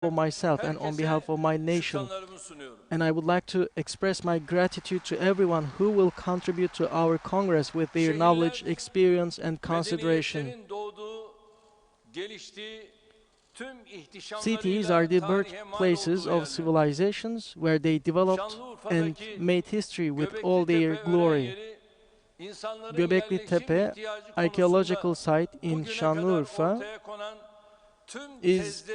of myself and on behalf of my nation. And I would like to express my gratitude to everyone who will contribute to our Congress with their knowledge, experience, and consideration. Cities are the birthplaces of civilizations where they developed and made history with all their glory. Göbekli Tepe archaeological site in Şanlıurfa is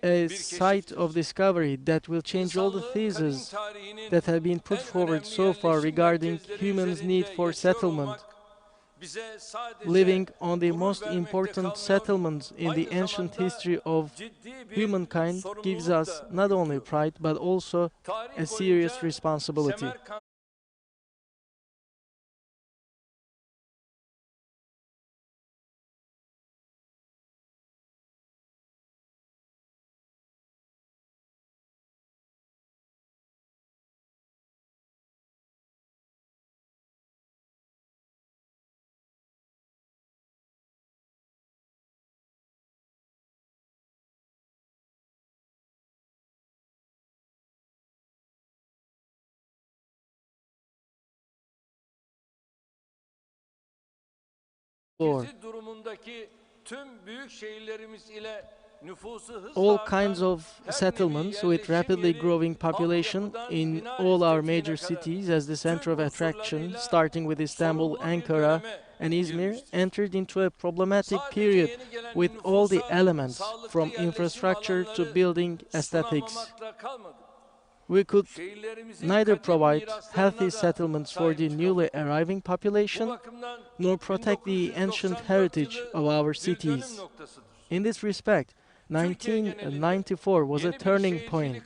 a site of discovery that will change all the theses that have been put forward so far regarding humans' need for settlement. Living on the most important settlements in the ancient history of humankind gives us not only pride but also a serious responsibility. All kinds of settlements with rapidly growing population in all our major cities as the center of attraction, starting with Istanbul, Ankara, and Izmir, entered into a problematic period with all the elements from infrastructure to building aesthetics. We could neither provide healthy settlements for the newly arriving population nor protect the ancient heritage of our cities. In this respect, 1994 was a turning point.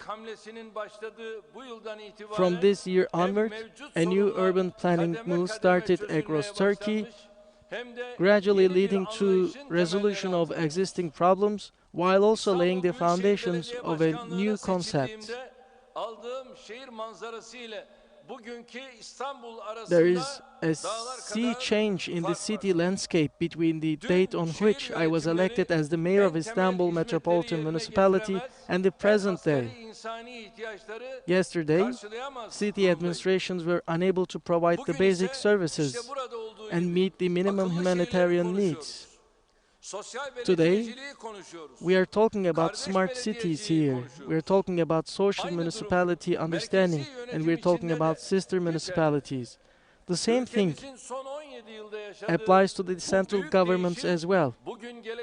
From this year onward, a new urban planning move started across Turkey, gradually leading to resolution of existing problems while also laying the foundations of a new concept. There is a sea change in the city landscape between the date on which I was elected as the mayor of Istanbul Metropolitan Municipality and the present day. Yesterday, city administrations were unable to provide the basic services and meet the minimum humanitarian needs. Today, we are talking about smart cities here. We are talking about social municipality understanding, and we are talking about sister municipalities. The same thing applies to the central governments as well.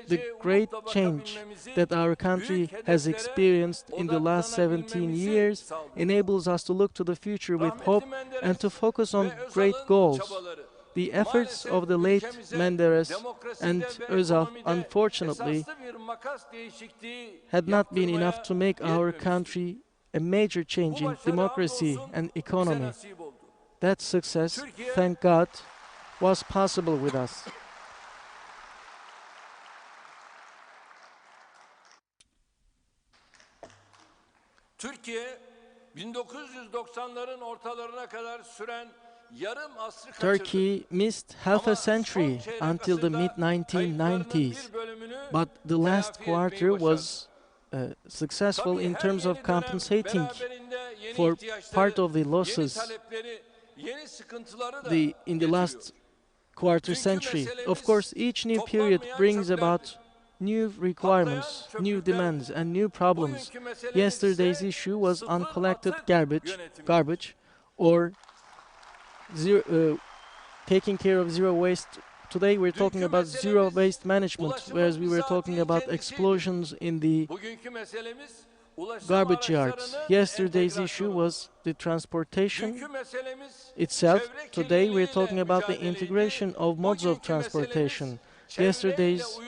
The great change that our country has experienced in the last 17 years enables us to look to the future with hope and to focus on great goals. The efforts of the late Menderes and Özal, unfortunately, had not been enough to make our country a major change in democracy and economy. That success, thank God, was possible with us. Türkiye 1990'ların ortalarına kadar süren Turkey missed half a century until the mid-1990s, but the last quarter was successful in terms of compensating for part of the losses in the last quarter century. Of course, each new period brings about new requirements, new demands, and new problems. Yesterday's issue was uncollected garbage or taking care of zero waste. Today we're talking about zero waste management, whereas we were talking about explosions in the garbage yards. Yesterday's issue was the transportation itself. Today we're talking about the integration of modes of transportation. Yesterday's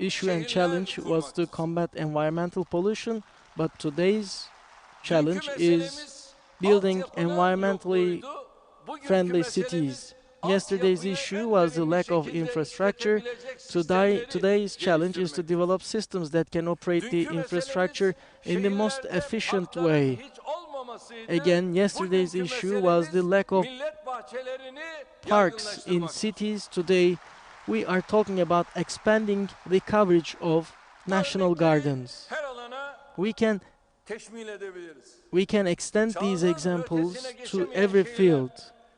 issue and challenge was to combat environmental pollution, but today's challenge is building environmentally friendly cities. Yesterday's issue was the lack of infrastructure. Today's challenge is to develop systems that can operate the infrastructure in the most efficient way. Again, yesterday's issue was the lack of parks in cities. Today, we are talking about expanding the coverage of national gardens. We can teşmil edebiliriz. we can extend these examples to every field.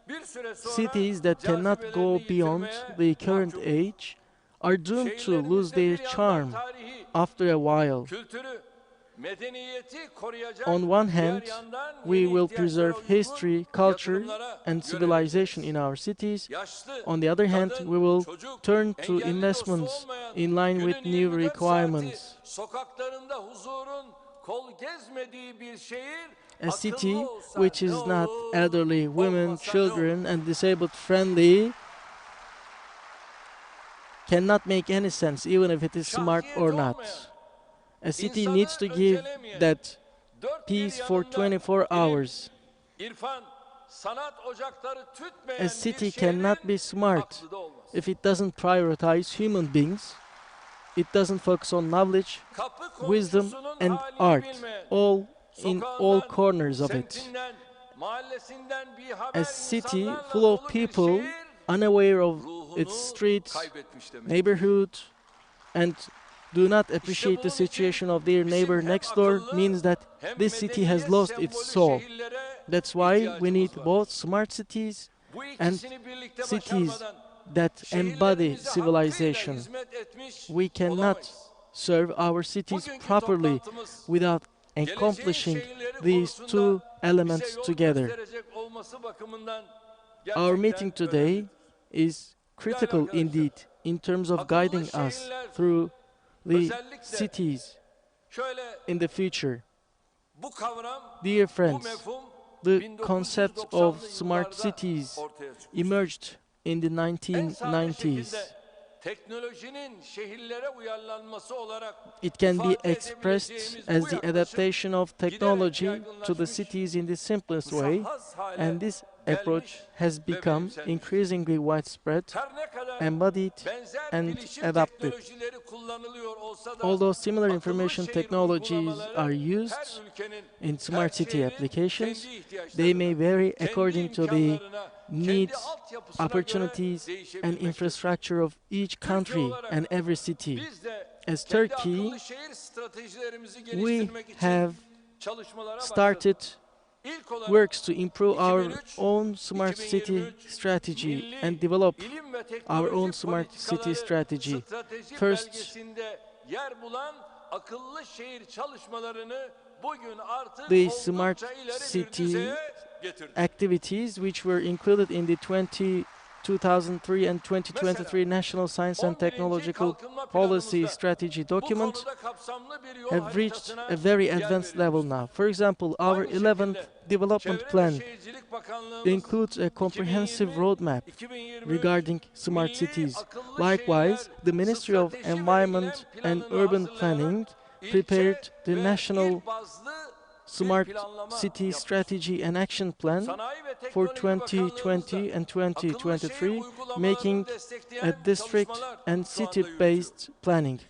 Bir süre sonra Cities that cannot go cazibelerini beyond yitirmeye the current mahkumuz. age are doomed to lose Şehirlerimizde their bir yandan charm tarihi, after a while. kültürü, medeniyeti koruyacak, On one diğer hand, yandan we yeni will ihtiyaçlara preserve uygun history, culture, yatırımlara and civilization in our cities. yaşlı, On the other hand, kadın, we will çocuk, turn to engelli investments dostu olmayan, in line günün with new 24 saati requirements. sokaklarında huzurun kol gezmediği bir şehir, A city akıllı olsa which ne is not olur, elderly, women, olmasa ne children, olur? and disabled friendly cannot make any sense, even if it is smart Şahsiyeti or olmayan, not. A city insanı needs to give öncelemeyen, that dört bir peace for yanında 24 ilim, hours. İrfan, sanat ocakları tütmeyen A city bir cannot şehrin be smart aklı da olmaz. if it doesn't prioritize human beings, it doesn't focus on knowledge, Kapı wisdom, komşusunun and halini art, bilmeyen, all in all sokağından, corners of it. semtinden, mahallesinden bir haber A city insanlarla full of dolu bir people şehir, unaware of ruhunu its streets, kaybetmiş demek. neighborhood, and do not appreciate the bunun için situation of their bizim neighbor hem next door akıllı means that hem this city has medeniyet lost its sembolü soul. şehirlere That's why we ihtiyacımız need var. both smart cities Bu and ikisini birlikte cities başarmadan that embody şehirlerimize hakkıyla civilization. hizmet etmiş We cannot olamayız. serve our cities Bugünkü properly toplantımız without geleceğin accomplishing şehirleri these konusunda two bize elements yol together. gösterecek olması bakımından Our gerçekten meeting today önemlidir. is critical arkadaşlar, indeed in terms of akıllı guiding us şehirler through the özellikle cities Şöyle in the future. bu kavram, Dear bu friends, mefhum the concept of 1990'lı smart yıllarda cities ortaya çıkmış. emerged in the En sade 1990s. şekilde teknolojinin şehirlere uyarlanması olarak It can be ifade expressed edebileceğimiz as bu the yaklaşım adaptation of technology to the yaygınlaşmış, cities in the simplest way, muşahhas hale and this approach gelmiş has ve become benimsenmiş. increasingly widespread, Her ne kadar embodied, benzer and bilişim adapted. teknolojileri kullanılıyor olsa da Although similar akıllı information şehir technologies uygulamaları are her used ülkenin, in smart her city şehrin applications, kendi they may ihtiyaçlarına, vary kendi according to the imkanlarına, kendi needs, altyapısına opportunities, göre and değişebilmektedir. infrastructure of each country olarak and every city. Biz de As kendi Turkey, akıllı şehir stratejilerimizi we geliştirmek için have çalışmalara başladık. started İlk olarak works to improve our 2003, own smart city 2023 strategy milli and develop ilim ve our teknoloji own smart city politikaları strategy. strateji First, belgesinde yer bulan akıllı şehir çalışmalarını bugün artık the smart oldukça ileri bir city düzeye getirdik. activities which were included in the 2003 and 2023 National Science and 11. Technological kalkınma Policy planımızda Strategy bu document konuda kapsamlı bir yol have reached haritasına a very yer advanced level verilmiştir. now. For example, our Aynı 11th şekilde development Çevre ve plan Şehircilik Bakanlığımız includes a comprehensive 2020, roadmap 2023 regarding smart Milli cities. Akıllı Likewise, Şehirler the Ministry of Strateji ve Environment Eylem and Planını Urban hazırlayarak Planning ilçe prepared the ve national il bazlı bir Smart planlama City yapmıştır. Strategy and Action Plan Sanayi ve for Teknoloji 2020 and Bakanlığımızda akıllı şehir 2023, uygulamalarını making destekleyen a district çalışmalar and şu anda city-based planning.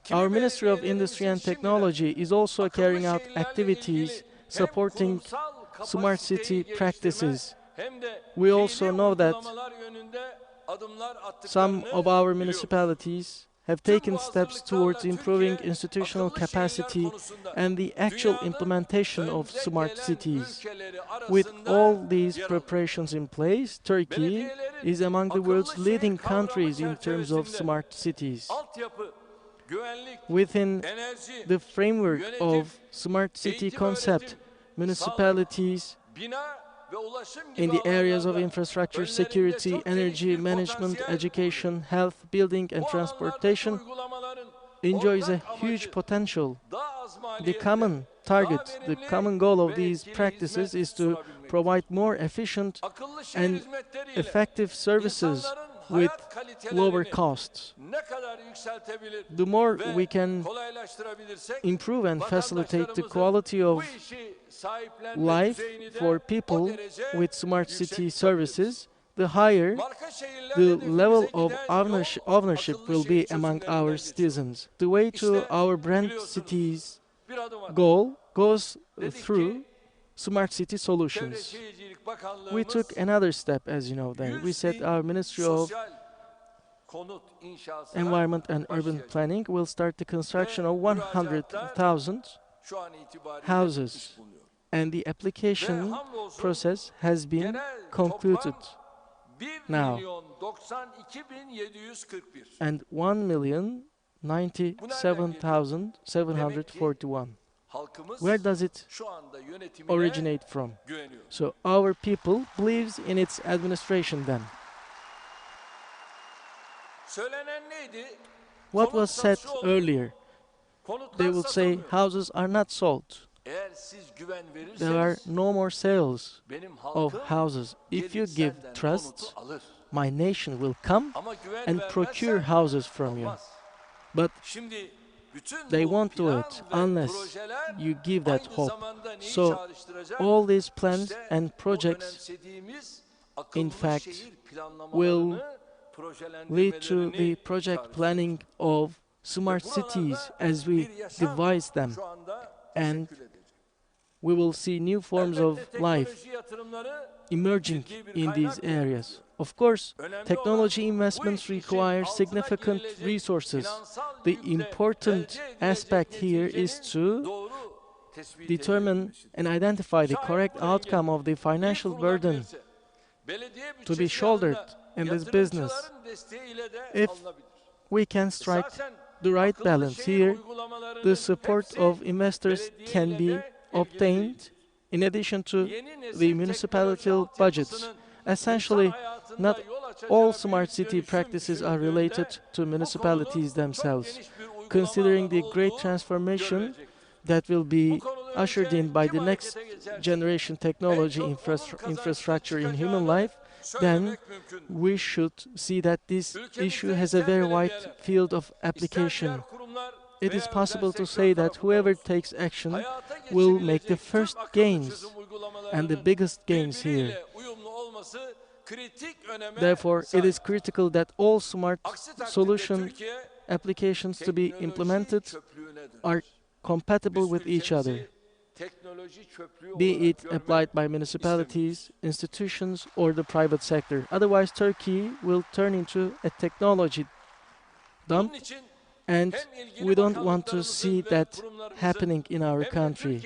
Kimi Our Ministry of belediyelerimizin Industry and şimdiden Technology is also akıllı carrying out şehirlerle activities ilgili hem supporting kurumsal smart kapasiteyi city geliştirme practices. hem de We also fiili know that uygulamalar yönünde adımlar some attıklarını of our biliyoruz. municipalities have Tüm taken bu steps hazırlıklarla towards improving Türkiye, institutional akıllı şehirler capacity konusunda and the actual dünyanın implementation of önde smart gelen cities. ülkeleri With arasında all these yer alıyor. preparations in place, Turkey Belediyelerin is among the akıllı world's şehir leading kavramı countries in terms of çerçevesinde smart cities. altyapı, güvenlik, Within enerji, the framework yönetim, of smart city eğitim, concept, öğretim, municipalities bina ve ulaşım in gibi the areas of alanlarda infrastructure, önlerinde security, çok energy, geniş bir management, potansiyel education, health, building and bu alanlardaki transportation uygulamaların enjoys a ortak huge amacı potential. daha az The maliyetli, common target, daha the verimli common goal of ve these etkili practices hizmet is to sunabilmektir. provide more efficient Akıllı şehir and hizmetleriyle effective services insanların with hayat lower kalitelerini costs. ne kadar yükseltebilir The more ve we can kolaylaştırabilirsek improve and facilitate the vatandaşlarımızın quality bu of işi sahiplenme life düzeyini de for o people derece with smart city yüksek services, the higher marka şehirler the hedefimize level of giden ownership akıllı will şehir be among çözümlerinden our geçiyor. citizens. The way to İşte our brand biliyorsunuz, cities bir adım attık. goal goes Dedik through ki, smart city Çevre solutions. Şehircilik We Bakanlığımız took another step, as you know, then. We 100 said bin our Ministry of sosyal konut inşasına Environment and Urban başlayacak. Planning will start the construction Ve of 100,000 houses, and the application process has been concluded now. And 1,097,741. Where does it originate from? So our people believes in its administration then. What was said earlier? They will say houses are not sold. There are no more sales of houses. If you give trust, my nation will come and procure houses from you. But they won't do it unless you give that hope. So all these plans and projects, in fact, will lead to the project planning of smart cities as we devise them, and we will see new forms of life emerging in these areas. Of course, technology investments require significant resources. The important aspect here is to determine and identify the correct outcome of the financial burden to be shouldered in this business. If we can strike the right balance here, the support of investors can be obtained in addition to the municipality budgets. Essentially, not all smart city practices are related to municipalities themselves. Considering the great transformation that will be ushered in by the next generation technology infrastructure in human life, then we should see that this issue has a very wide field of application. It is possible to say that whoever takes action will make the first gains and the biggest gains here. Therefore, it is critical that all smart solution applications to be implemented are compatible with each other, be it applied by municipalities, institutions, or the private sector. Otherwise, Turkey will turn into a technology dump, and we don't want to see that happening in our country.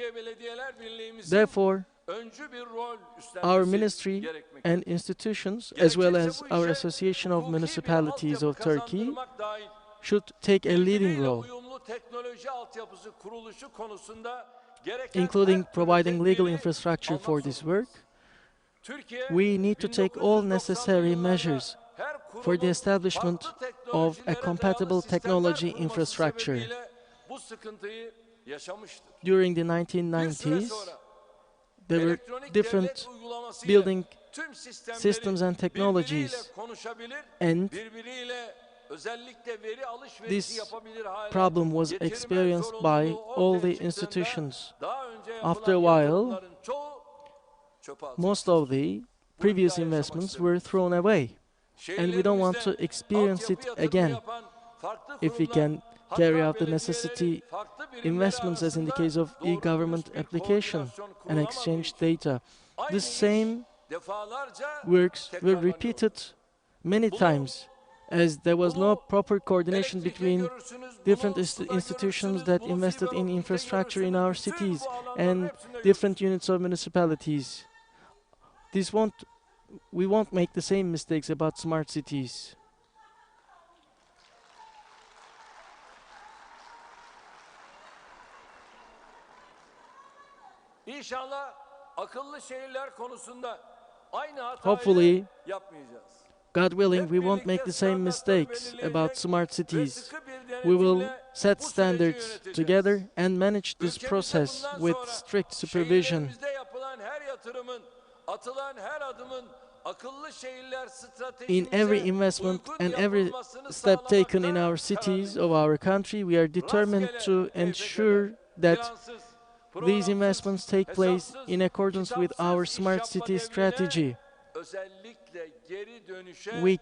Therefore, our ministry and institutions, as well as our Association of Municipalities of Turkey, should take a leading role, including providing legal infrastructure for this work. We need to take all necessary measures for the establishment of a compatible technology infrastructure. During the 1990s, there were different building systems and technologies, and this problem was experienced by all the institutions. After a while, most of the previous investments were thrown away, and we don't want to experience it again. If we can carry out the necessity investments, as in the case of e-government application and exchange data, the same works were repeated many times, as there was no proper coordination between different institutions that invested in infrastructure in our cities and different units of municipalities. We won't make the same mistakes about smart cities. Hopefully, God willing, we won't make the same mistakes about smart cities. We will set standards together and manage this process with strict supervision. In every investment and every step taken in our cities of our country, we are determined to ensure that these investments take place in accordance with our smart city strategy. We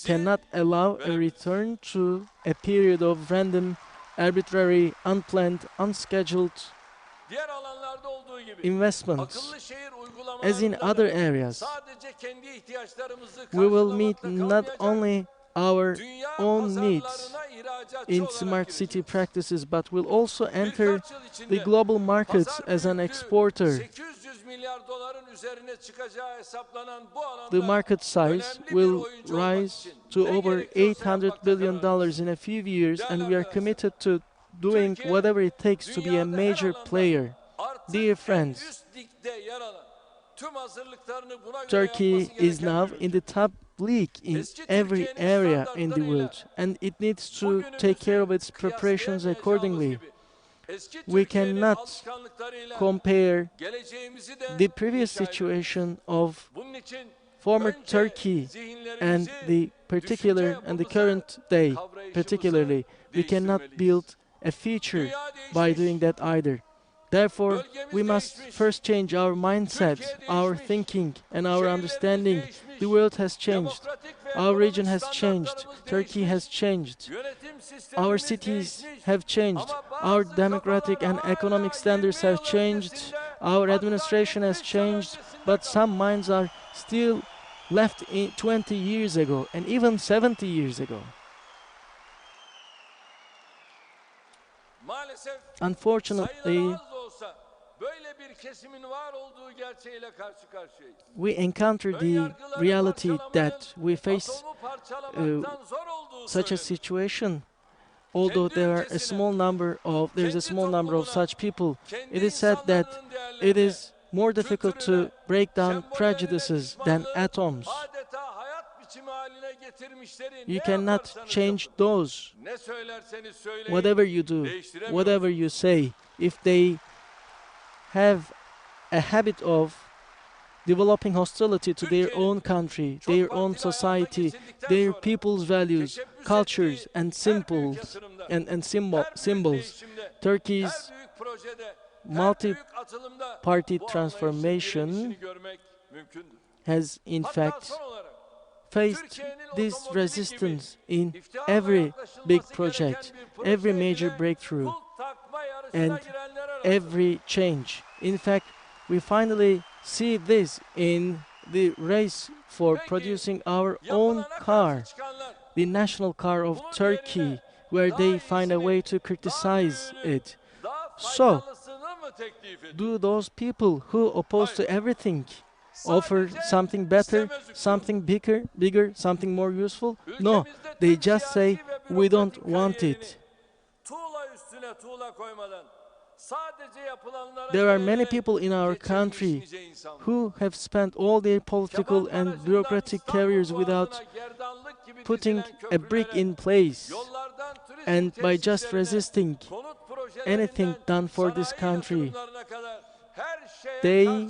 cannot allow a return to a period of random, arbitrary, unplanned, unscheduled investments. As in other areas, we will meet not only our dünya own needs pazarlarına ihracatçı in olarak smart city gireceğiz. practices, but will also enter Birkaç yıl the içinde global markets pazar as an büyüklüğü exporter. 800 milyar doların üzerine çıkacağı hesaplanan bu The alanda market size önemli bir will oyuncu olmak rise için to ne over gerekiyorsa $800 yapmakta billion kararlıyız. in a few years, and Değerli we are arkadaşlar, committed to doing Türkiye whatever it takes to be a dünyada her major alanda player. artık Dear en friends, üst ligde yer alan, tüm hazırlıklarını buna göre Turkey yapması is gereken now bir in ülke. the top league in Eski every Türkiye'nin area in the standartlarıyla world, and it needs to take care of bugünümüzü its preparations kıyaslayamayacağımız accordingly. gibi eski We Türkiye'nin cannot alışkanlıklarıyla compare geleceğimizi de the previous inşa edebiliriz. situation of Bunun için former önce Turkey and zihinlerimizi the particular düşünce and the yapımızı, current day, kavrayışımızı particularly, we cannot değiştirmeliyiz. build a future Dünya by doing değişmiş, that either. Therefore, bölgemiz we must değişmiş, first change our mindset, Türkiye our değişmiş, thinking, and our şehirlerimiz understanding. değişmiş, The world has changed. demokratik ve Our region ekonomik has changed. standartlarımız Turkey değişmiş, has changed. yönetim Our sistemimiz cities değişmiş. have changed. Ama Our bazı democratic kafalar and economic hala standards 20 have yıl changed. öncesinde, Our hatta administration has 70 yıl changed. öncesinde But kalmış. some minds are still left in 20 years ago and even 70 years ago. Maalesef Unfortunately, sayıları az da olsa böyle bir kesimin var olduğu gerçeğiyle karşı karşıyayız. we encounter the Önyargıları reality parçalamanın that we face atomu parçalamaktan zor olduğu such a söylenir. situation. Although there are a small number of there's a small number of such people, it is said that it is more difficult to break down prejudices than atoms. Adeta hayat biçimi haline getirmişleri You ne cannot yaparsanız change yapın, those. ne söylerseniz söyleyin, Whatever you do, değiştiremiyorsunuz. whatever you say, if they have a habit of developing hostility to their own country, their own society, their people's values, cultures, and symbols, symbols, Turkey's multi-party transformation has in fact faced this resistance in every big project, every major breakthrough, and every change. In fact, we finally see this in the race for producing our own car, the national car of Turkey, where they find a way to criticize it. So, do those people who oppose to everything offer something better, something bigger, something more useful? No, they just say, we don't want it. There are many people in our country who have spent all their political and bureaucratic careers without putting a brick in place, and by just resisting anything done for this country, they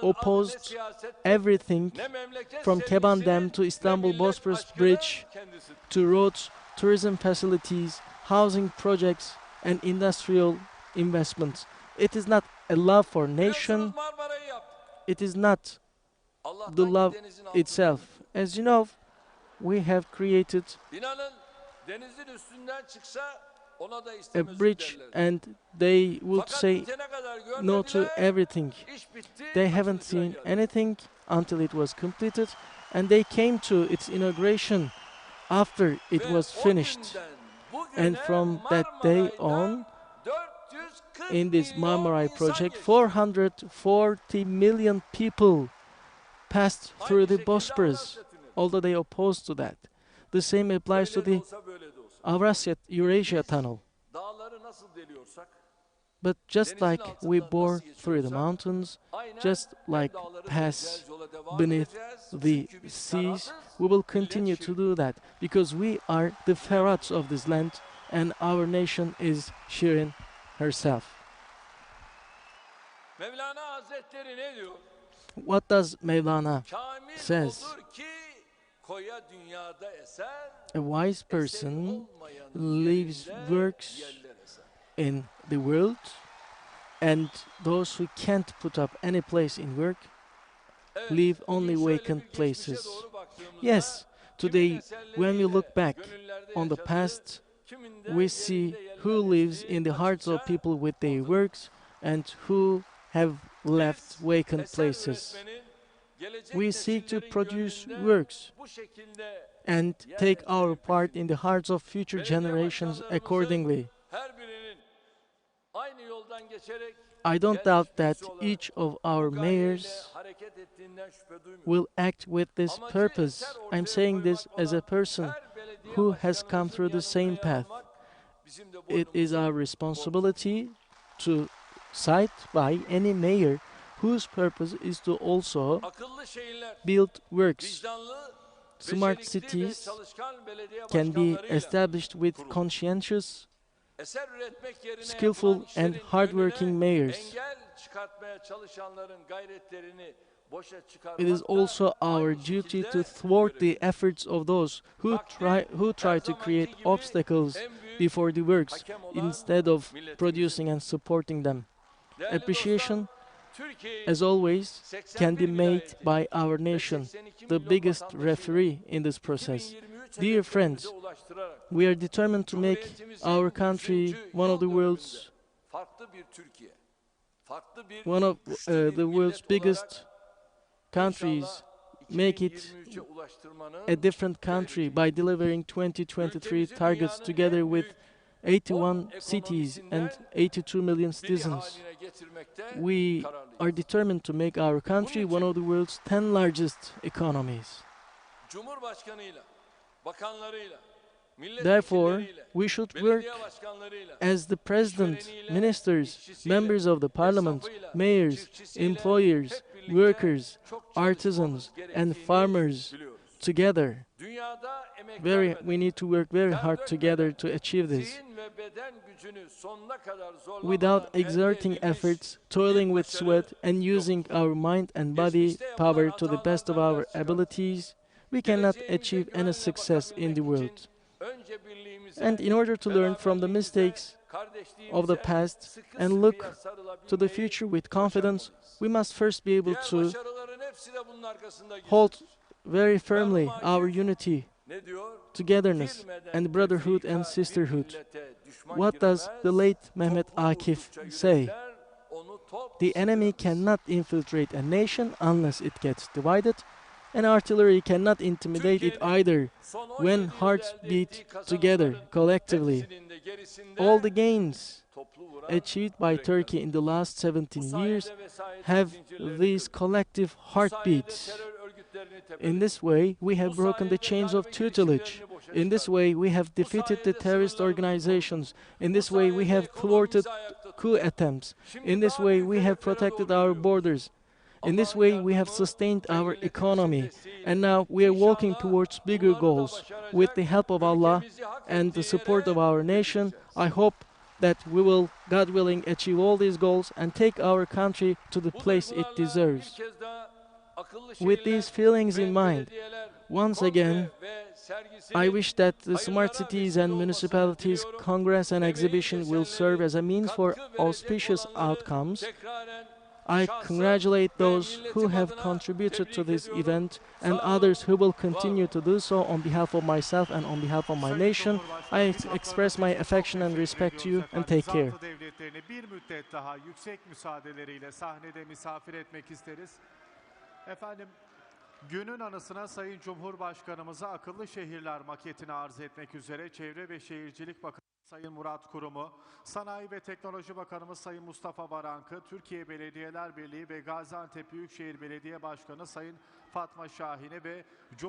opposed everything from Keban Dam to Istanbul Bosphorus Bridge to roads, tourism facilities, housing projects, and industrial investments. It is not a love for nation, it is not the love itself. As you know, we have created a bridge and they would say no to everything. They haven't seen anything until it was completed, and they came to its inauguration after it was finished. And from that day on, in this Marmaray project, 440 million people passed through the Bosporus, although they opposed to that. The same applies to the Eurasia Tunnel. But just like we bore through the mountains, just like pass beneath the seas, we will continue to do that, because we are the Ferats of this land and our nation is Shirin herself. What does Mevlana says? A wise person leaves works in the world, and those who can't put up any place in work leave only vacant places. Yes, today when we look back on the past, we see who lives in the hearts of people with their works and who have left vacant places. We seek to produce works and take our part in the hearts of future generations accordingly. Her birinin aynı yoldan geçerek I don't doubt that each of our mayors hareket ettiğinden şüphe duymuyorum. will act with this purpose. I'm saying this as a person who has come through the same path. It is our responsibility to side by any mayor whose purpose is to also Akıllı şehirler, build works. vicdanlı, Smart becerikli ve cities çalışkan belediye can be başkanlarıyla established with conscientious, eser üretmek yerine skillful yapılan and işlerin hardworking önüne mayors. engel çıkartmaya çalışanların gayretlerini boşa It is çıkarmak da also our aynı duty şekilde to thwart the görevlidir. efforts of those who try to create obstacles En büyük before the works hakem olan instead of milletimiz. producing and supporting them. Değerli Appreciation, dostlar, Türkiye'yi as always, can be 81 made vilayeti by our ve nation, 82 the milyon biggest vatandaşıyla referee in this process. 2023 Dear friends, hedeflerimize ulaştırarak we are determined to make Cumhuriyetimizin our country 100. one of the yıl world's dönümünde farklı bir Türkiye, farklı bir one of güçlü bir the world's millet biggest olarak countries inşallah make it 2023'e ulaştırmanın a different country by delivering 2023 targets together with 81 cities and 82 million biri citizens. haline getirmekte We kararlıyız. are determined to make our country one of the world's 10 largest economies. Cumhurbaşkanıyla, bakanlarıyla, Therefore, milletvekilleriyle, we should work belediye başkanlarıyla, as the president, işvereniyle, ministers, işçisiyle, members of the parliament, esnafıyla, mayors, çiftçisiyle employers, hep birlikte workers, çok artisans, çalışmamız and gerektiğini farmers biliyoruz. together. Dünyada emek We vermeden, need to work very hard ter together dökmeden, to achieve this. zihin ve beden gücünü sonuna kadar zorlamadan Without elde exerting edilmiş efforts, toiling bir with başarı sweat, and using our mind and body Geçmişte yapılan power to the best of hatalardan our ders çıkartıp, abilities, we cannot geleceğimize achieve any güvenle success in the bakabilmek world. için önce birliğimize, And in order to learn from the beraberliğimize, mistakes of the kardeşliğimize past sıkı and sıkıya look to the sarılabilmeyi future with confidence, başarmalıyız. we must first be able Diğer to başarıların hepsi de bunun arkasında hold gizlidir. very firmly Merhum our Akif unity, ne diyor? togetherness, Girmeden and brotherhood tefrika and bir sisterhood. millete düşman What does giremez, the late Mehmet toplu Akif vurdukça say? yürekler onu top The enemy sıkıramaz. cannot infiltrate a nation unless it gets divided, and artillery cannot intimidate it either Son 17 when yılda hearts elde beat ettiği together kazanımların collectively. hepsinin de gerisinde All the gains toplu vuran achieved by yürekler. Turkey in the last 17 Bu years sayede vesayet have zincirlerini these kırdık. collective Bu sayede heartbeats. terör örgütlerini In tepeledik. this way, we Bu have broken the sayede chains of darbe tutelage. girişimlerini boşa In this çıkardık. way, we have Bu defeated the sayede terrorist sınırlarımızı organizations. In Bu this way, we sayede have thwarted ekonomimizi ayakta tuttuk. coup attempts. Şimdi In this daha way, büyük we have hedeflere protected doğru our yürüyoruz. borders. In this Allah'ın way, we have yardımı sustained ve our milletimizin economy. desteğiyle And now we are walking İnşallah towards bigger bunları da goals. başaracak, With the help of Allah ülkemizi hak and the ettiği support of yere our nation, getireceğiz. I hope that we will, God willing, achieve all these goals and take our country to the Bu place it duygularla deserves. bir kez daha akıllı With şehirler these feelings ve in mind, belediyeler once kongre again, ve sergisinin I wish that the hayırlara Smart Cities vesile and olmasını Municipalities diliyorum. Congress and Emeği Exhibition will geçenleri, serve as a means for katkı verecek auspicious olanları outcomes. tekraren I şahsım congratulate ve those who milletim have adına contributed to tebrik this ediyorum. event and Sağ olun, others who will var continue olun. to do so on behalf of myself and on behalf of my Sayın nation. Cumhurbaşkanı, I hitaplarınız express my için çok affection and teşekkür respect to you ediyoruz and efendim. take care. Zat-ı devletlerini bir müddet daha yüksek müsaadeleriyle sahnede misafir etmek isteriz. Efendim, günün anısına Sayın Cumhurbaşkanımıza akıllı şehirler maketini arz etmek üzere Çevre ve Şehircilik Bakanı Sayın Murat Kurum'u, Sanayi ve Teknoloji Bakanımız Sayın Mustafa Varank'ı, Türkiye Belediyeler Birliği ve Gaziantep Büyükşehir Belediye Başkanı Sayın Fatma Şahin'i ve